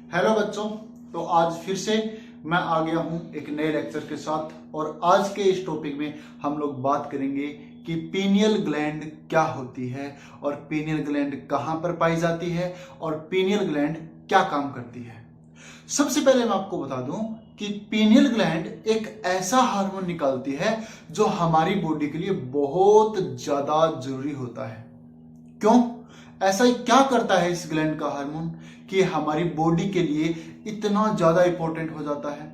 Hello बच्चों। तो आज फिर से मैं आ गया हूं एक नए लेक्चर के साथ और आज के इस टॉपिक में हम लोग बात करेंगे कि पीनियल ग्लैंड क्या होती है और पीनियल ग्लैंड कहां पर पाई जाती है और पीनियल ग्लैंड क्या काम करती है। सबसे पहले मैं आपको बता दूं कि पीनियल ग्लैंड एक ऐसा हार्मोन निकालती है जो हमारी बॉडी के लिए बहुत ज्यादा जरूरी होता है। क्यों? ऐसा ही क्या करता है इस ग्लैंड का हार्मोन कि हमारी बॉडी के लिए इतना ज्यादा इंपॉर्टेंट हो जाता है?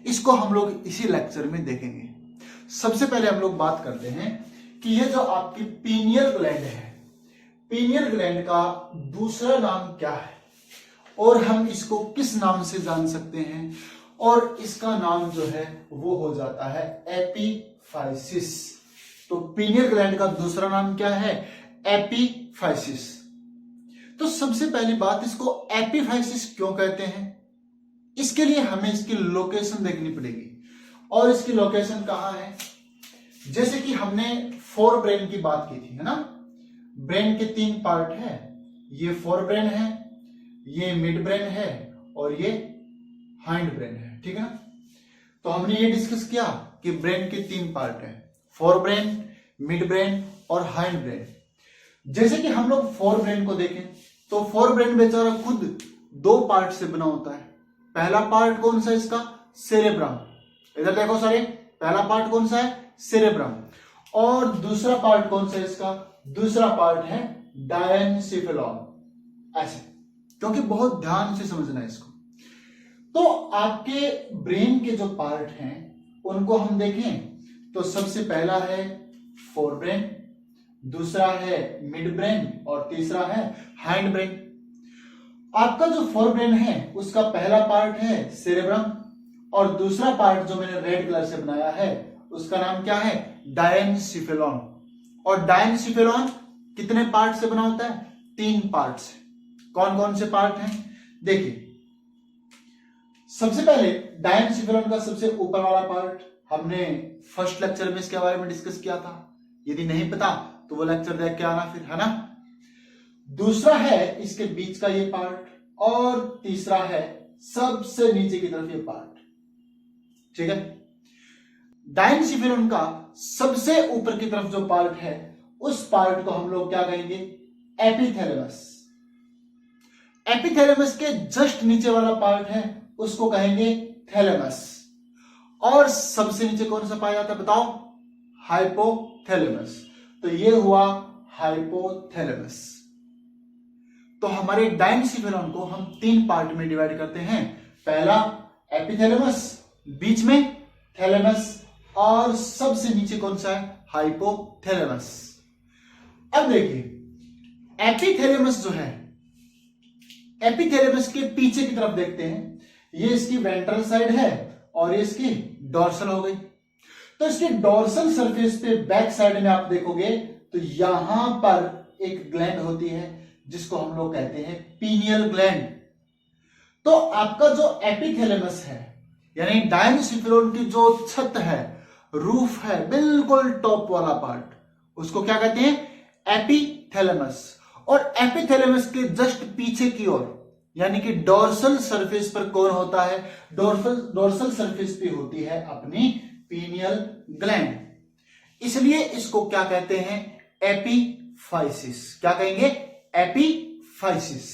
इसको हम लोग इसी लेक्चर में देखेंगे। सबसे पहले हम लोग बात करते हैं कि ये जो आपकी पीनियल ग्लैंड है, पीनियल ग्लैंड का दूसरा नाम क्या है और हम इसको किस नाम से जान सकते हैं, और इसका नाम जो है वो हो जाता है एपीफाइसिस। तो पीनियल ग्लैंड का दूसरा नाम क्या है? एपीफाइसिस। तो सबसे पहली बात, इसको एपीफाइसिस क्यों कहते हैं, इसके लिए हमें इसकी लोकेशन देखनी पड़ेगी। और इसकी लोकेशन कहां है? जैसे कि हमने फोर ब्रेन की बात की थी, है ना। ब्रेन के तीन पार्ट है, ये फोर ब्रेन है, ये मिड ब्रेन है और ये हाइंड ब्रेन है, ठीक है ना। तो हमने ये डिस्कस किया कि ब्रेन के तीन पार्ट है, फोर ब्रेन, मिड ब्रेन और हाइंड ब्रेन। जैसे कि हम लोग फोर ब्रेन को देखें तो फोर ब्रेन बेचारा खुद दो पार्ट से बना होता है। पहला पार्ट कौन सा है इसका? सेरेब्रम। इधर देखो सारे, पहला पार्ट कौन सा है? सेरेब्रम। और दूसरा पार्ट कौन सा है इसका? दूसरा पार्ट है डायनसिफेलॉन। ऐसे, क्योंकि बहुत ध्यान से समझना है इसको। तो आपके ब्रेन के जो पार्ट हैं उनको हम देखें तो सबसे पहला है फोर ब्रेन, दूसरा है मिड ब्रेन और तीसरा है हाइंड ब्रेन। आपका जो फोर ब्रेन है उसका पहला पार्ट है सेरेब्रम और दूसरा पार्ट जो मैंने रेड कलर से बनाया है उसका नाम क्या है? डायनसिफेलॉन। और डायनसिफेलॉन कितने पार्ट से बना होता है? तीन पार्ट से। कौन कौन से पार्ट हैं? देखिए, सबसे पहले डायनसिफेलॉन का सबसे ऊपर वाला पार्ट हमने फर्स्ट लेक्चर में इसके बारे में डिस्कस किया था। यदि नहीं पता तो वो लेक्चर देख के आना फिर, है ना। दूसरा है इसके बीच का ये पार्ट और तीसरा है सबसे नीचे की तरफ ये पार्ट, ठीक है। डायनसिफेलॉन का सबसे ऊपर की तरफ जो पार्ट है उस पार्ट को हम लोग क्या कहेंगे? एपिथैलेमस। एपिथैलेमस के जस्ट नीचे वाला पार्ट है उसको कहेंगे थैलेमस। और सबसे नीचे कौन सा पाया जाता है बताओ? हाइपोथैलेमस। तो ये हुआ हाइपोथैलेमस। तो हमारे डायनसिफेलॉन को हम तीन पार्ट में डिवाइड करते हैं। पहला एपिथैलेमस, बीच में थैलेमस और सबसे नीचे कौन सा है? हाइपोथैलेमस। अब देखिए, एपिथैलेमस जो है, एपिथैलेमस के पीछे की तरफ देखते हैं। ये इसकी वेंट्रल साइड है और ये इसकी डोर्सल हो गई। तो इसके डोर्सल सरफेस पे बैक साइड में आप देखोगे तो यहां पर एक ग्लैंड होती है जिसको हम लोग कहते हैं पीनियल ग्लैंड। तो आपका जो एपिथैलेमस है यानी डायनसिफेलॉन की जो छत है, रूफ है, बिल्कुल टॉप वाला पार्ट, उसको क्या कहते हैं? एपिथैलेमस। और एपिथैलेमस के जस्ट पीछे की ओर यानी कि डोर्सल सरफेस पर कौन होता है? डोर्सल सरफेस पे होती है अपनी पीनियल ग्लैंड। इसलिए इसको क्या कहते हैं? एपीफाइसिस। क्या कहेंगे? एपीफाइसिस।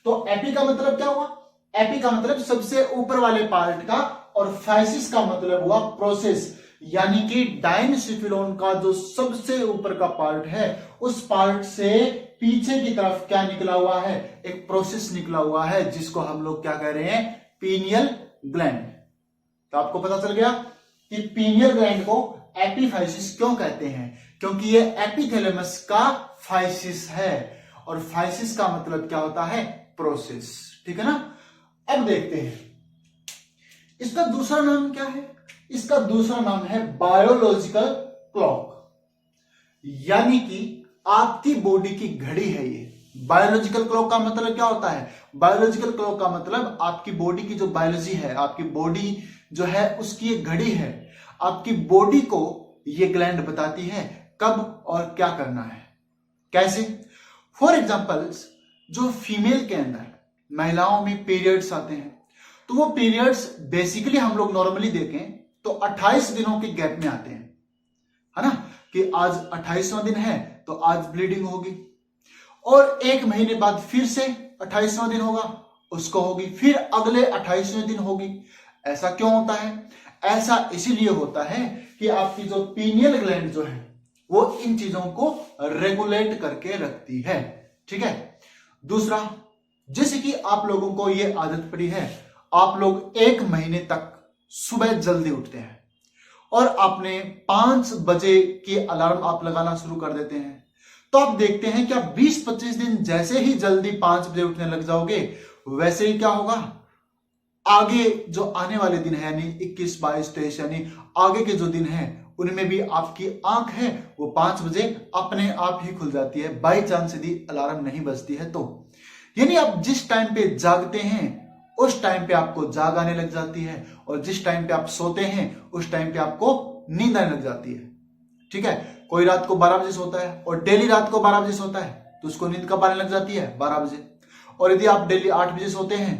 तो एपी का मतलब क्या हुआ? एपी का मतलब सबसे ऊपर वाले पार्ट का और फाइसिस का मतलब हुआ प्रोसेस, यानी कि डायनसिफेलॉन का जो सबसे ऊपर का पार्ट है उस पार्ट से पीछे की तरफ क्या निकला हुआ है? एक प्रोसेस निकला हुआ है जिसको हम लोग क्या कह रहे हैं? Pineal gland. तो आपको पता चल गया कि पीनियल ग्लैंड को एपीफाइसिस क्यों कहते हैं, क्योंकि ये एपिथैलेमस का फाइसिस है और फाइसिस का मतलब क्या होता है? प्रोसेस, ठीक है ना। अब देखते हैं इसका दूसरा नाम क्या है। इसका दूसरा नाम है बायोलॉजिकल क्लॉक, यानी कि आपकी बॉडी की घड़ी है ये। बायोलॉजिकल क्लॉक का मतलब क्या होता है? बायोलॉजिकल क्लॉक का मतलब आपकी बॉडी की जो बायोलॉजी है, आपकी बॉडी जो है उसकी एक घड़ी है। आपकी बॉडी को ये ग्लैंड बताती है कब और क्या करना है। कैसे? फॉर एग्जाम्पल, जो फीमेल के अंदर महिलाओं में पीरियड्स आते हैं, तो वो पीरियड्स बेसिकली हम लोग नॉर्मली देखें तो 28 दिनों के गैप में आते हैं, है ना, कि आज 28वां दिन है तो आज ब्लीडिंग होगी, और एक महीने बाद फिर से 28वां दिन होगा, उसको होगी, फिर अगले 28वें दिन होगी। ऐसा क्यों होता है? ऐसा इसीलिए होता है कि आपकी जो पीनियल ग्लैंड जो है वो इन चीजों को रेगुलेट करके रखती है। ठीक है। दूसरा, जैसे कि आप लोगों को ये आदत पड़ी है, आप लोग 1 महीने तक सुबह जल्दी उठते हैं और आपने 5 बजे की अलार्म आप लगाना शुरू कर देते हैं, तो आप देखते हैं कि आप 20-25 दिन जैसे ही जल्दी 5 बजे उठने लग जाओगे, वैसे ही क्या होगा, आगे जो आने वाले दिन है यानी 21, 22, 23 यानी आगे के जो दिन है उनमें भी आपकी आंख है वो 5 बजे अपने आप ही खुल जाती है, बाई चांस यदि अलार्म नहीं बजती है तो। यानी आप जिस टाइम पे जागते हैं उस टाइम पे आपको जाग आने लग जाती है, और जिस टाइम पे आप सोते हैं उस टाइम पे आपको नींद आने लग जाती है। ठीक है। कोई रात को 12 बजे सोता है और डेली रात को 12 बजे सोता है तो उसको नींद कब आने लग जाती है? 12 बजे। और यदि आप डेली 8 बजे सोते हैं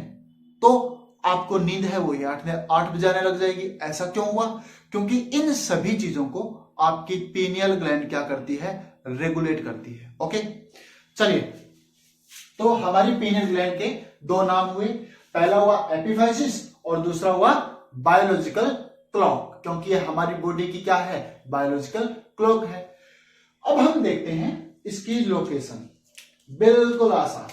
तो आपको नींद है वही 8 बजे आने लग जाएगी। ऐसा क्यों हुआ? क्योंकि इन सभी चीजों को आपकी पीनियल ग्लैंड क्या करती है? रेगुलेट करती है। ओके, चलिए, तो हमारी पीनियल ग्लैंड के 2 नाम हुए, पहला हुआ एपिफाइसिस और दूसरा हुआ बायोलॉजिकल क्लॉक, क्योंकि ये हमारी बॉडी की क्या है? बायोलॉजिकल क्लॉक है। अब हम देखते हैं इसकी लोकेशन, बिल्कुल आसान।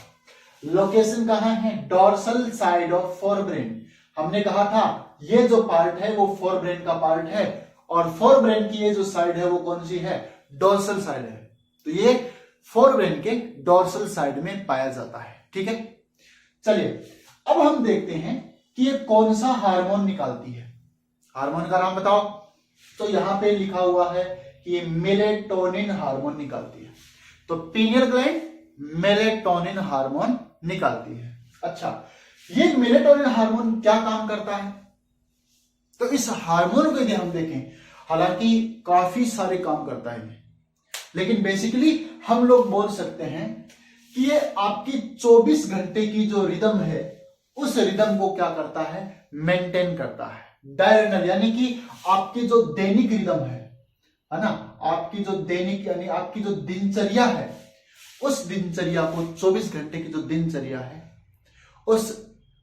लोकेशन कहां है? Dorsal side of forebrain. हमने कहा था ये जो पार्ट है वो फोरब्रेन का पार्ट है, और फोरब्रेन की ये जो साइड है वो कौन सी है? डोर्सल साइड है। तो ये फोरब्रेन के डोर्सल साइड में पाया जाता है। ठीक है। चलिए, अब हम देखते हैं कि ये कौन सा हार्मोन निकालती है। हार्मोन का नाम बताओ। तो यहां पे लिखा हुआ है कि ये मेलेटोनिन हार्मोन निकालती है। तो पीनियल ग्लैंड मेलेटोनिन हार्मोन निकालती है। अच्छा, ये मेलेटोनिन हार्मोन क्या काम करता है? तो इस हार्मोन को यदि हम देखें, हालांकि काफी सारे काम करता है, लेकिन बेसिकली हम लोग बोल सकते हैं कि ये आपकी 24 घंटे की जो रिदम है उस रिदम को क्या करता है? मेंटेन करता है। डायरनल यानी कि आपकी जो दैनिक रिदम है ना, आपकी जो दैनिक यानी आपकी जो दिनचर्या है, उस दिनचर्या को 24 घंटे की जो दिनचर्या है उस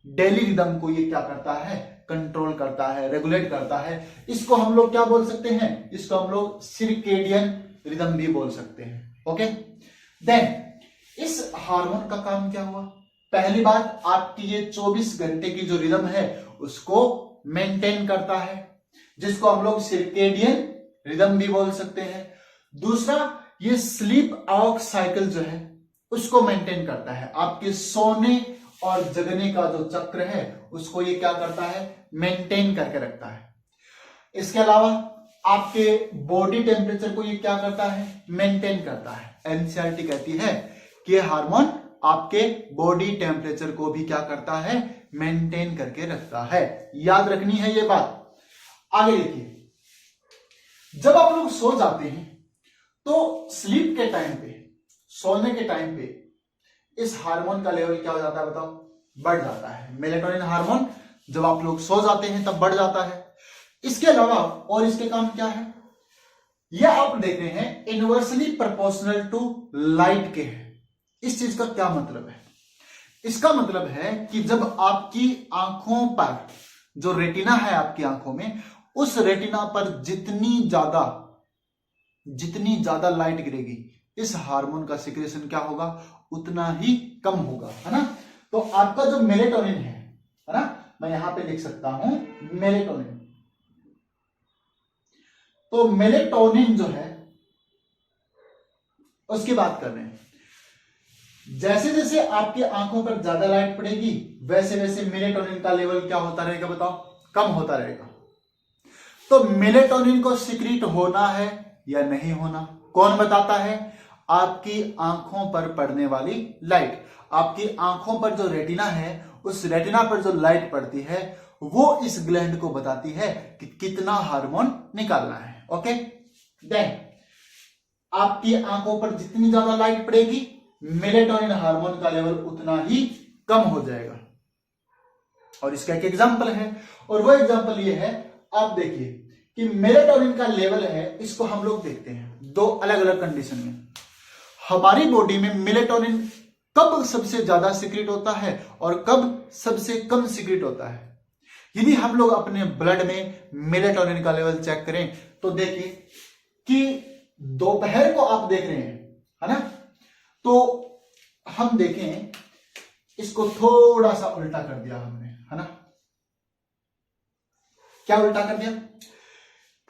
डेली रिदम को ये क्या करता है? कंट्रोल करता है, रेगुलेट करता है। इसको हम लोग क्या बोल सकते हैं? इसको हम लोग सर्केडियन रिदम भी बोल सकते हैं। ओके, देन इस हार्मोन का काम क्या हुआ? पहली बात, आपकी ये 24 घंटे की जो रिदम है उसको मेंटेन करता है, जिसको हम लोग सर्केडियन रिदम भी बोल सकते हैं। दूसरा, ये स्लीप आवर्क साइकिल जो है उसको मेंटेन करता है, आपके सोने और जगने का जो चक्र है उसको ये क्या करता है? मेंटेन करके रखता है। इसके अलावा आपके बॉडी टेम्परेचर को ये क्या करता है? मेंटेन करता है। एनसीईआरटी कहती है कि ये हार्मोन आपके बॉडी टेम्परेचर को भी क्या करता है? मेंटेन करके रखता है। याद रखनी है ये बात। आगे देखिए, जब आप लोग सो जाते हैं तो स्लीप के टाइम पे, सोने के टाइम पे इस हार्मोन का लेवल क्या हो जाता है बताओ? बढ़ जाता है। मेलेटोनिन हार्मोन जब आप लोग सो जाते हैं तब बढ़ जाता है। इसके अलावा और इसके काम क्या है? यह आप देख रहे हैं इनवर्सली प्रोपोर्शनल टू लाइट के है। इस चीज का क्या मतलब है? इसका मतलब है कि जब आपकी आंखों पर जो रेटिना है आपकी आंखों में, उस रेटिना पर जितनी ज्यादा लाइट गिरेगी, इस हार्मोन का सिक्रेशन क्या होगा? उतना ही कम होगा, है ना। तो आपका जो मेलेटोनिन है ना, मैं यहां पे लिख सकता हूं मेलेटोनिन। तो मेलेटोनिन जो है उसकी बात कर रहे हैं। जैसे जैसे आपकी आंखों पर ज्यादा लाइट पड़ेगी वैसे वैसे मेलेटोनिन का लेवल क्या होता रहेगा बताओ? कम होता रहेगा। तो मेलेटोनिन को सिक्रीट होना है या नहीं होना कौन बताता है? आपकी आंखों पर पड़ने वाली लाइट। आपकी आंखों पर जो रेटिना है उस रेटिना पर जो लाइट पड़ती है वो इस ग्लैंड को बताती है कि कितना हार्मोन निकालना है। ओके, देन आपकी आंखों पर जितनी ज्यादा लाइट पड़ेगी मेलेटोनिन हार्मोन का लेवल उतना ही कम हो जाएगा। और इसका एक एग्जांपल है, और वो एग्जांपल ये है, आप देखिए कि मेलेटोनिन का लेवल है, इसको हम लोग देखते हैं दो अलग अलग कंडीशन में। हमारी बॉडी में मेलेटोनिन कब सबसे ज्यादा सीक्रेट होता है और कब सबसे कम सीक्रेट होता है। यदि हम लोग अपने ब्लड में मेलेटोनिन का लेवल चेक करें तो देखिए कि दोपहर को आप देख रहे हैं, है ना, तो हम देखें, इसको थोड़ा सा उल्टा कर दिया हमने, है ना, क्या उल्टा कर दिया।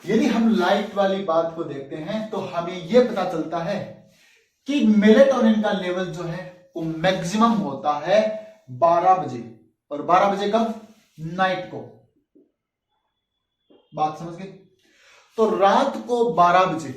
यदि हम लाइट वाली बात को देखते हैं तो हमें यह पता चलता है कि मेलेटोनिन का लेवल जो है वो मैक्सिमम होता है 12 बजे, और 12 बजे कब, नाइट को। बात समझ गए। तो रात को 12 बजे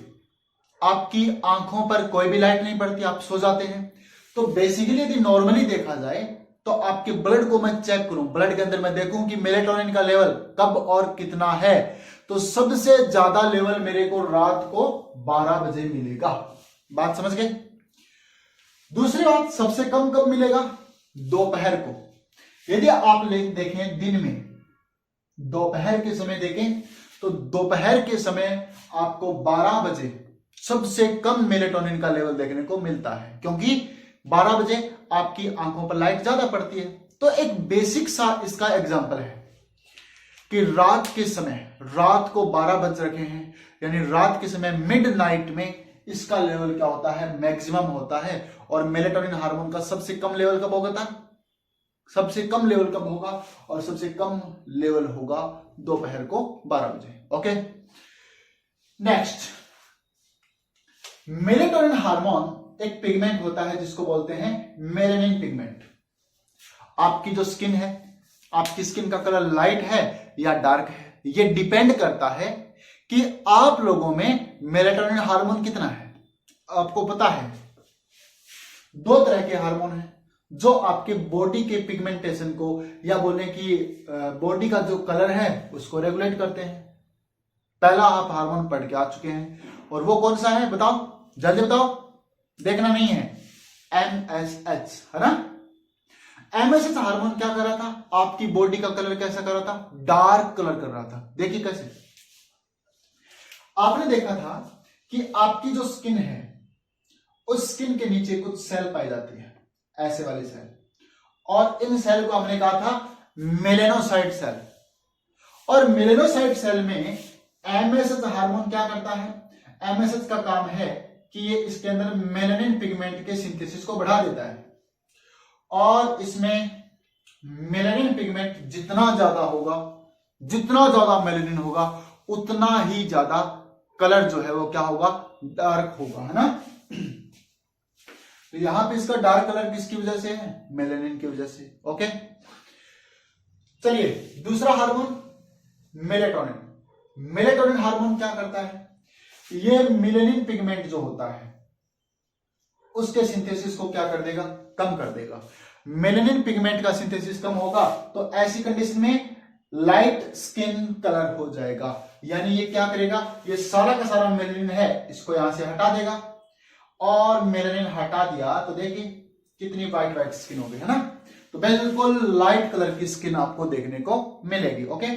आपकी आंखों पर कोई भी लाइट नहीं पड़ती, आप सो जाते हैं। तो बेसिकली यदि नॉर्मली देखा जाए तो आपके ब्लड को मैं चेक करूं, ब्लड के अंदर मैं देखूं कि मेलेटोनिन का लेवल कब और कितना है, तो सबसे ज्यादा लेवल मेरे को रात को 12 बजे मिलेगा। बात समझ गए। दूसरी बात, सबसे कम कब मिलेगा, दोपहर को। यदि आप देखें दिन में, दोपहर के समय देखें तो दोपहर के समय आपको 12 बजे सबसे कम मेलेटोनिन का लेवल देखने को मिलता है, क्योंकि 12 बजे आपकी आंखों पर लाइट ज्यादा पड़ती है। तो एक बेसिक सा इसका एग्जांपल है कि रात के समय, रात को 12 बज रखे हैं, यानी रात के समय मिड नाइट में इसका लेवल क्या होता है, मैक्सिमम होता है। और मेलेटोनिन हार्मोन का सबसे कम लेवल कब होगा, सबसे कम लेवल कब होगा, और सबसे कम लेवल होगा दोपहर को 12 बजे। ओके, नेक्स्ट, मेलेटोनिन हार्मोन एक पिगमेंट होता है जिसको बोलते हैं मेलेनिन पिगमेंट। आपकी जो स्किन है, आपकी स्किन का कलर लाइट है या डार्क है, यह डिपेंड करता है कि आप लोगों में मेलेटोनिन हार्मोन कितना है। आपको पता है दो तरह के हार्मोन हैं जो आपके बॉडी के पिगमेंटेशन को, या बोले कि बॉडी का जो कलर है उसको रेगुलेट करते हैं। पहला आप हार्मोन पढ़ के आ चुके हैं, और वो कौन सा है, बताओ जल्दी बताओ, देखना नहीं है, MSH, है ना। MSH हार्मोन क्या कर रहा था, आपकी बॉडी का कलर कैसा कर रहा था, डार्क कलर कर रहा था। देखिए कैसे, आपने देखा था कि आपकी जो स्किन है उस स्किन के नीचे कुछ सेल पाई जाती है, ऐसे वाली सेल, और इन सेल को हमने कहा था मेलेनोसाइट सेल। और मेलेनोसाइट सेल में MSH हार्मोन क्या करता है, MSH का काम है कि ये इसके अंदर मेलेनिन पिगमेंट के सिंथेसिस को बढ़ा देता है, और इसमें मेलेनिन पिगमेंट जितना ज्यादा होगा, जितना ज्यादा मेलेनिन होगा, उतना ही ज्यादा कलर जो है वो क्या होगा, डार्क होगा, है ना। तो यहां पे इसका डार्क कलर किसकी वजह से है, मेलेनिन की वजह से। ओके, चलिए दूसरा हार्मोन मेलेटोनिन। मेलेटोनिन हार्मोन क्या करता है, ये मेलेनिन पिगमेंट जो होता है उसके सिंथेसिस को क्या कर देगा, कम कर देगा। मेलेनिन पिगमेंट का सिंथेसिस कम होगा तो ऐसी कंडीशन में लाइट स्किन कलर हो जाएगा। यानी ये क्या करेगा, ये सारा का सारा मेलेनिन है इसको यहां से हटा देगा, और मेलेनिन हटा दिया तो देखिए कितनी व्हाइट व्हाइट स्किन हो गई, है ना। तो बिल्कुल लाइट कलर की स्किन आपको देखने को मिलेगी। ओके,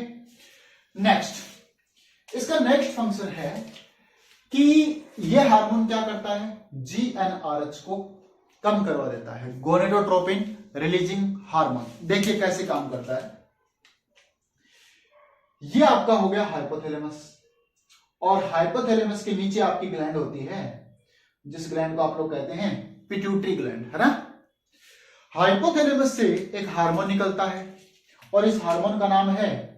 नेक्स्ट, इसका नेक्स्ट फंक्शन है कि यह हार्मोन क्या करता है, GnRH को कम करवा देता है, गोनेडोट्रोपिन रिलीजिंग हार्मोन। देखिए कैसे काम करता है। यह आपका हो गया हाइपोथैलेमस, और हाइपोथैलेमस के नीचे आपकी ग्लैंड होती है जिस ग्लैंड को आप लोग कहते हैं पिट्यूटरी ग्लैंड, है ना। हाइपोथैलेमस से एक हार्मोन निकलता है, और इस हार्मोन का नाम है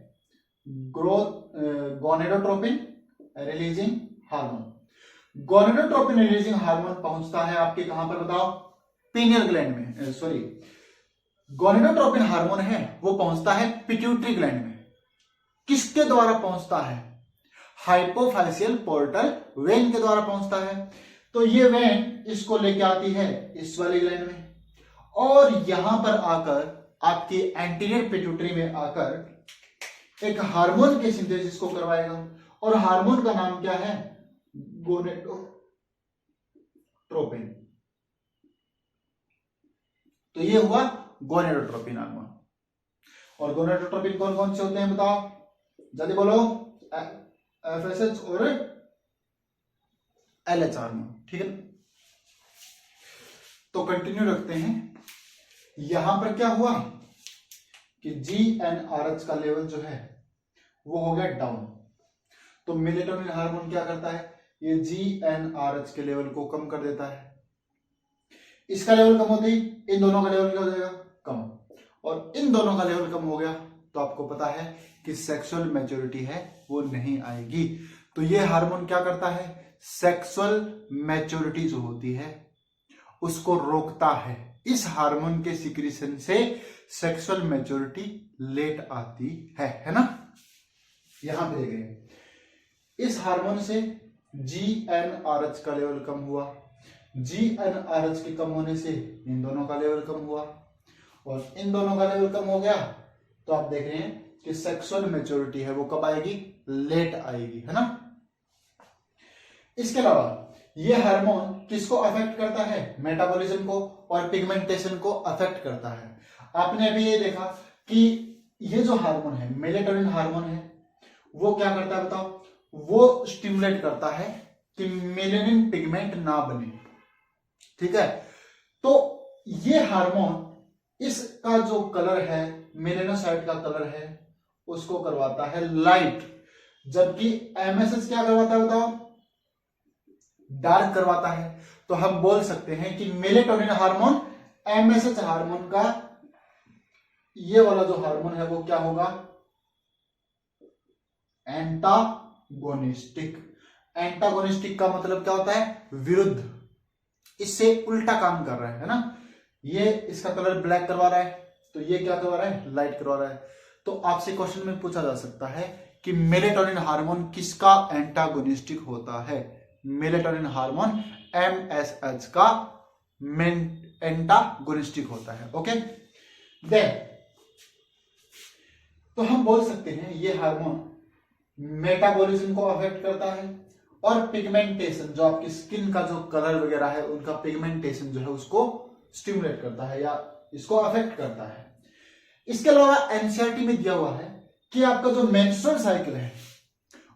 gonadotropin releasing hormone. Gonadotropin releasing hormone पहुंचता है आपके कहां पर बताओ, पीनियल ग्लैंड में, सॉरी, गोनेडोट्रोपिन हार्मोन है वो पहुंचता है पिट्यूटरी ग्लैंड में। किसके द्वारा पहुंचता है, हाइपोफाइशियल पोर्टल वेन के द्वारा पहुंचता है। तो ये वेन इसको लेके आती है इस वाली ग्लैंड में, और यहां पर आकर आपकी एंटीरियर पिट्यूटरी में आकर एक हार्मोन के सिंथेसिस को करवाएगा, और हार्मोन का नाम क्या है, गोनेडोट्रोपिन। तो ये हुआ गोनेडोट्रोपिन हार्मोन। और गोनेडोट्रोपिन कौन कौन से होते हैं बताओ, जल्दी बोलो। एफएसएच और एलएच हार्मोन, ठीक है। तो कंटिन्यू रखते हैं। यहां पर क्या हुआ कि जीएनआरएच का लेवल जो है वो हो गया डाउन। तो मेलेटोनिन हार्मोन क्या करता है, ये जीएनआरएच के लेवल को कम कर देता है। इसका लेवल कम होते ही इन दोनों का लेवल क्या हो जाएगा, कम। और इन दोनों का लेवल कम हो गया तो आपको पता है कि सेक्सुअल मैच्योरिटी है वो नहीं आएगी। तो ये हार्मोन क्या करता है, सेक्सुअल मैच्योरिटी जो होती है उसको रोकता है। इस हार्मोन के सिक्रीशन से सेक्सुअल मैच्योरिटी लेट आती है ना। यहां पे देखेंगे इस हार्मोन से जीएनआरएच का लेवल कम हुआ, जीएनआरएच के कम होने से इन दोनों का लेवल कम हुआ, और इन दोनों का लेवल कम हो गया तो आप देख रहे हैं कि सेक्सुअल मैच्योरिटी है वो कब आएगी, लेट आएगी, है ना। इसके अलावा ये हार्मोन किसको अफेक्ट करता है, मेटाबॉलिज्म को और पिगमेंटेशन को अफेक्ट करता है। आपने अभी ये देखा कि ये जो हार्मोन है मेलेटोनिन हार्मोन है वो क्या करता है बताओ, वो स्टिमुलेट करता है कि मेलेनिन पिगमेंट ना बने, ठीक है। तो ये हार्मोन इसका जो कलर है मेलेनोसाइट का कलर है उसको करवाता है लाइट, जबकि एमएसएच क्या करवाता है बताओ, डार्क करवाता है। तो हम बोल सकते हैं कि मेलेटोनिन हार्मोन एमएसएच हार्मोन का ये वाला जो हार्मोन है वो क्या होगा, एंटागोनिस्टिक। एंटागोनिस्टिक का मतलब क्या होता है, विरुद्ध, इससे उल्टा काम कर रहा है ना। ये इसका कलर ब्लैक करवा रहा है तो ये क्या करवा रहा है, लाइट करवा रहा है। तो आपसे क्वेश्चन में पूछा जा सकता है कि मेलेटोनिन हार्मोन किसका एंटागोनिस्टिक होता है। मेलेटोनिन हार्मोन एमएसएच का एंटागोनिस्टिक होता है। ओके, देन तो हम बोल सकते हैं ये हार्मोन मेटाबॉलिज्म को अफेक्ट करता है और पिगमेंटेशन, जो आपकी स्किन का जो कलर वगैरह है उनका पिगमेंटेशन जो है उसको स्टिमुलेट करता है या इसको अफेक्ट करता है। इसके अलावा एनसीईआरटी में दिया हुआ है कि आपका जो मेंस्ट्रुअल साइकिल है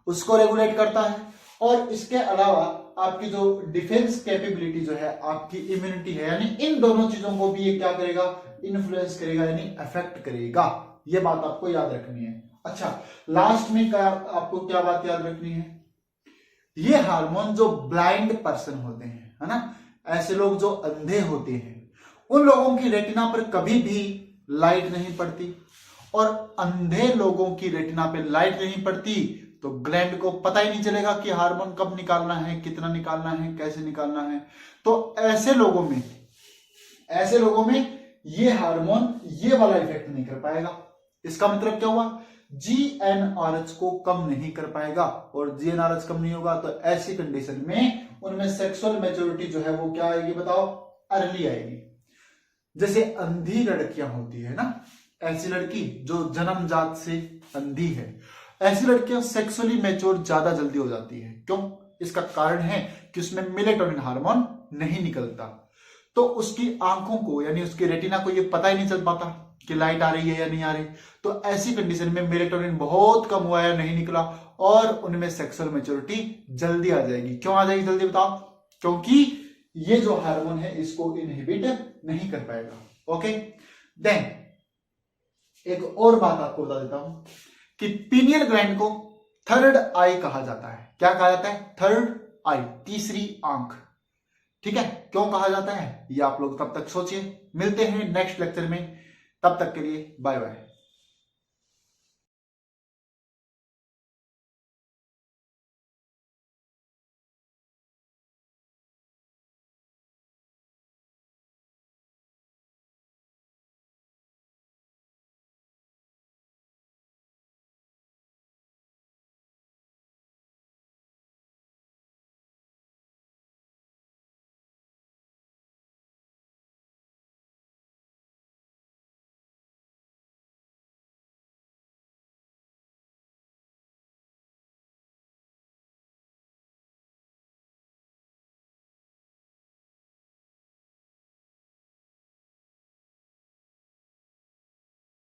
उसको रेगुलेट करता है, और इसके अलावा आपकी जो डिफेंस कैपेबिलिटी जो है, आपकी इम्यूनिटी है, यानी इन दोनों चीजों को भी ये क्या करेगा, इन्फ्लुएंस करेगा, यानी अफेक्ट करेगा। ये बात आपको याद रखनी है। अच्छा, लास्ट में आपको क्या बात याद रखनी है, ये हार्मोन जो ब्लाइंड पर्सन होते हैं, है ना, ऐसे लोग जो अंधे होते हैं, उन लोगों की रेटिना पर कभी भी लाइट नहीं पड़ती, और अंधे लोगों की रेटिना पे लाइट नहीं पड़ती तो ग्लैंड को पता ही नहीं चलेगा कि हार्मोन कब निकालना है, कितना निकालना है, कैसे निकालना है। तो ऐसे लोगों में ये हार्मोन ये वाला इफेक्ट नहीं कर पाएगा। इसका मतलब क्या हुआ, जीएनआरएच को कम नहीं कर पाएगा, और जीएनआरएच कम नहीं होगा तो ऐसी कंडीशन में उनमें सेक्सुअल मैच्योरिटी जो है वो क्या आएगी बताओ, अर्ली आएगी। जैसे अंधी लड़कियां होती है ना, ऐसी लड़की जो जन्मजात से अंधी है, ऐसी लड़कियां सेक्सुअली मैच्योर ज्यादा जल्दी हो जाती है। क्यों, इसका कारण है कि उसमें मेलेटोनिन हार्मोन नहीं निकलता, तो उसकी आंखों को यानी उसके रेटिना को ये पता ही नहीं चल पाता कि लाइट आ रही है या नहीं आ रही। तो ऐसी कंडीशन में मेलेटोनिन बहुत कम हुआ या नहीं निकला, और उनमें सेक्सुअल मैच्योरिटी जल्दी आ जाएगी। क्यों आ जाएगी जल्दी बताओ, क्योंकि ये जो हार्मोन है इसको इनहिबिट नहीं कर पाएगा। ओके, देन एक और बात आपको बता देता हूं कि पीनियल ग्लैंड को थर्ड आई कहा जाता है। क्या कहा जाता है, थर्ड आई, तीसरी आंख, ठीक है। क्यों कहा जाता है ये आप लोग तब तक सोचिए। मिलते हैं नेक्स्ट लेक्चर में, तब तक के लिए बाय बाय।